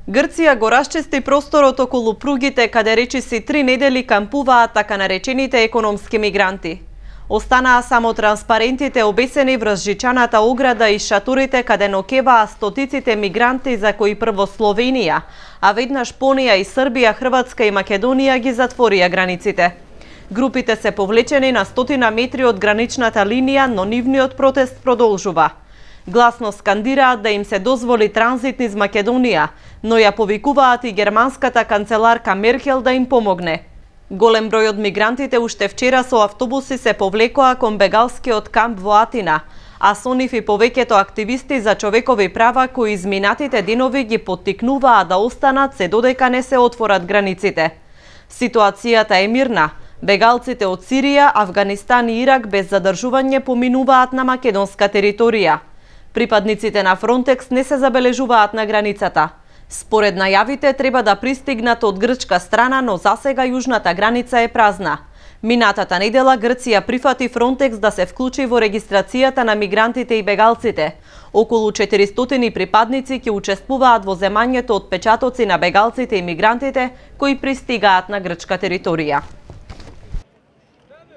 Грција го расчисти просторот околу пругите каде речиси 3 недели кампуваат така наречените економски мигранти. Останаа само транспарентите обесени врз жичаната ограда и шаторите каде ноќеваа стотиците мигранти за кои прво Словенија, а веднаш понија и Србија, Хрватска и Македонија ги затворија границите. Групите се повлечени на 100 метри од граничната линија, но нивниот протест продолжува. Гласно скандираат да им се дозволи транзит низ Македонија, но ја повикуваат и германската канцеларка Меркел да им помогне. Голем број од мигрантите уште вчера со автобуси се повлекоа кон бегалскиот камп во Атина, а со нив и повеќето активисти за човекови права кои изминатите денови ги поттикнуваа да останат се додека не се отворат границите. Ситуацијата е мирна. Бегалците од Сирија, Авганистан и Ирак без задржување поминуваат на македонска територија. Припадниците на Фронтекс не се забележуваат на границата. Според најавите треба да пристигнат од грчка страна, но засега јужната граница е празна. Минатата недела Грција прифати Фронтекс да се вклучи во регистрацијата на мигрантите и бегалците. Околу 400 припадници ќе учествуваат во земањето од печатоци на бегалците и мигрантите кои пристигаат на грчка територија.